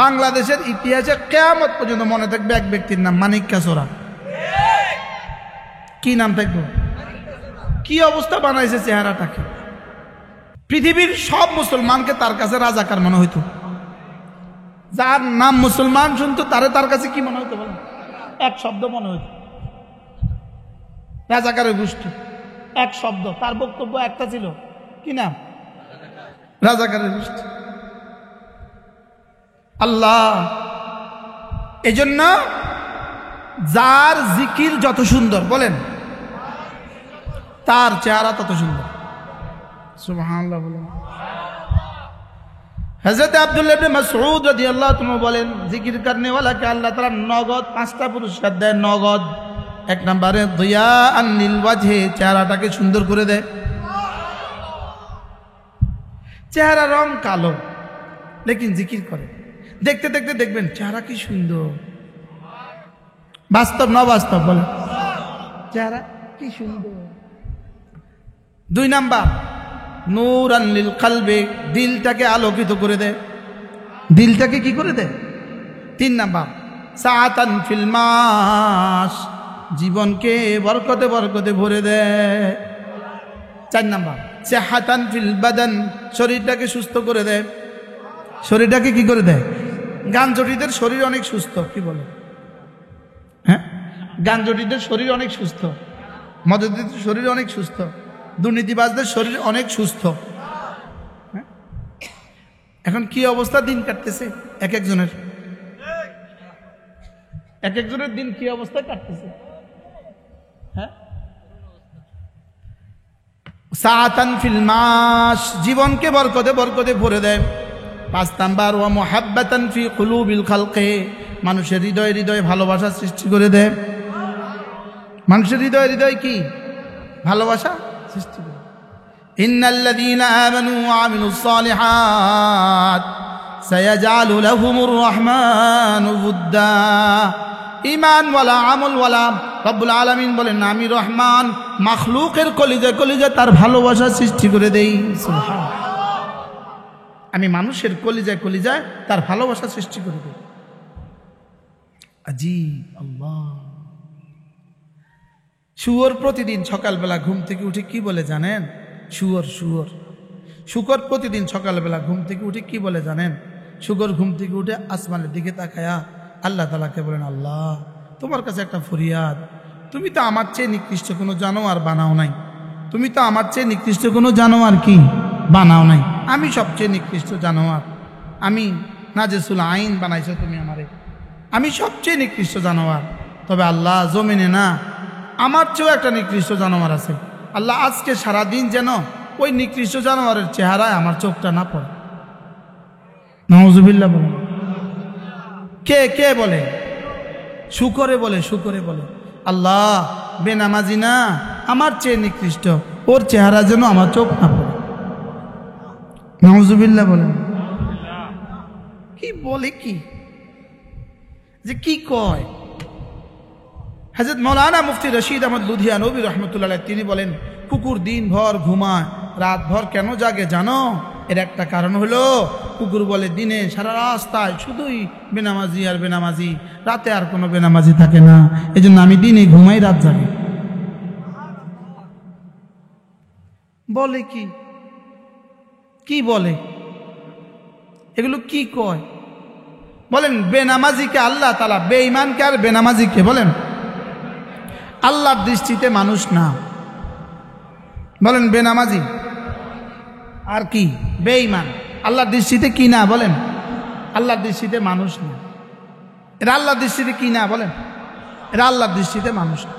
বাংলাদেশের ইতিহাসে কিয়ামত পর্যন্ত মনে থাকবে এক ব্যক্তির নাম মানিক্কা চোরা। কি নাম থাকবে? কি অবস্থা বানাইছে চেহারাটাকে। পৃথিবীর সব মুসলমানকে তার কাছে রাজাকার মনে হইতো। যার নাম মুসলমান শুনতো তার কাছে কি মনে হইতো বলেন? এক শব্দ মনে হইতো, রাজাকারের গোষ্ঠী। এক শব্দ, তার বক্তব্য একটা ছিল, কি নাম? রাজাকারের গোষ্ঠী। আল্লাহ এজন্য যার জিকির যত সুন্দর বলেন, তার চেহারা তত সুন্দর। সুবহানাল্লাহ বলেন। হযরত আব্দুল্লাহ ইবনে মাসউদ রাদিয়াল্লাহু তাআলা বলেন, জিকির করনে ওয়ালাকে আল্লাহ তাআলা নগদ 5টা পুরস্কার দেয়। নগদ। এক নম্বরে দিয়াআন লিল ওয়াজহি, চেহারাটাকে সুন্দর করে দেয়। চেহারা রং কালো, লেকিন জিকির করে, দেখতে দেখতে দেখবেন চেহারা কি সুন্দর। বাস্তব না বাস্তব বলেন? চেহারা কি সুন্দর। 2 নাম্বার নূরান লিল কলবি, দিলটাকে আলোকিত করে দেয়। দিলটাকে কি করে দেয়? 3 নাম্বার সাআতান ফিল মাস, জীবনকে বরকতে বরকতে ভরে দেয়। 4 নাম্বার সিহাতান ফিল বাদান, শরীরটাকে সুস্থ করে দেয়। শরীরটাকে কি করে দেয়? গাঞ্জটিদের শরীর অনেক সুস্থ, কি বলে? হ্যাঁ, গাঞ্জটিদের শরীর অনেক সুস্থ, মদতিদের শরীর অনেক সুস্থ, দুর্নীতিবাজদের শরীর অনেক সুস্থ। এখন কি অবস্থা দিন কাটতেছে এক একজনের দিন কি অবস্থায় কাটতেছে। হ্যাঁ, সাআতান ফিল মাস, জীবনকে বরকতে বরকতে ভরে দেয়। 5 নাম্বার ওয়া মুহাব্বাতান ফি কুলুবিল খালকি, মানুষের হৃদয়ে হৃদয়ে ভালোবাসা সৃষ্টি করে দেয়। মানুষের হৃদয়ে হৃদয়ে কি ভালোবাসা সৃষ্টি করে। ইন্নাল্লাযীনা আমানু ওয়া আমিলুস সালিহাত সায়াজআলু লাহুমুর রাহমানু উদ্দা, ঈমান ওয়ালা আমল ওয়ালা রব্বুল আলামিন বলেন, আমি রহমান মাখলুকের কলিজায় কলিজায় তার ভালোবাসা সৃষ্টি করে দেই। সুবহানাল্লাহ, আমি মানুষের কলিজায় কলিজায় তার ভালোবাসা সৃষ্টি করে দেই। আজীব আল্লাহ। শুয়োর প্রতিদিন সকালবেলা ঘুম থেকে উঠে কি বলে জানেন? শুকর প্রতিদিন সকালবেলা ঘুম থেকে উঠে কি বলে জানেন? শুকর ঘুম থেকে উঠে আসমানের দিকে তাকায়া আল্লাহ তাআলাকে বলেন, আল্লাহ তোমার কাছে একটা ফরিয়াদ, তুমি তো আমার চেয়ে নিকৃষ্ট কোনো জানোয়ার বানাও নাই। তুমি তো আমার চেয়ে নিকৃষ্ট কোনো জানোয়ার কি বানাও নাই। আমি সবচেয়ে নিকৃষ্ট জানোয়ার, আমি নাজেসুল আইন বানাইছো তুমি আমারে, আমি সবচেয়ে নিকৃষ্ট জানোয়ার। তবে আল্লাহ জমিনে না, আমার চেয়েও একটা নিকৃষ্ট জানোয়ার আছে। আল্লাহ আজকে সারাদিন যেন ওই নিকৃষ্ট জানোয়ারের চেহারায় আমার চোখটা না পড়ে। নাউজুবিল্লাহ বলেন। কে বলে? শুকরে বলে আল্লাহ বেনামাজি না, আমার চেয়ে নিকৃষ্ট, ওর চেহারা যেন আমার চোখ না পড়ে। নাউজুবিল্লাহ বলেন। কি বলে, কি যে কি কয়। হযরত মাওলানা মুফতি রশিদ আহমদ লুধিয়ানবী রাহমাতুল্লাহ আলাইহি তিনি বলেন, কুকুর দিন ভর ঘুমায়, রাত ভর কেন জাগে জানো? এর একটা কারণ হলো, কুকুর বলে দিনে সারা রাস্তায় শুধুই বেনামাজি আর বেনামাজি, রাতে আর কোনো বেনামাজি থাকে না, এজন্য আমি দিনে ঘুমাই, রাত জাগি। বলে কি বলে এগুলো? কি কয় বলেন? বেনামাজিকে আল্লাহ তাআলা, বেঈমানকে আর বেনামাজিকে বলেন আল্লাহর দৃষ্টিতে মানুষ না। বলেন বেনামাজি আর কি বেঈমান আল্লাহর দৃষ্টিতে কি না? বলেন আল্লাহর দৃষ্টিতে মানুষ না। এরা আল্লাহর দৃষ্টিতে কি না? বলেন এরা আল্লাহর দৃষ্টিতে মানুষ না।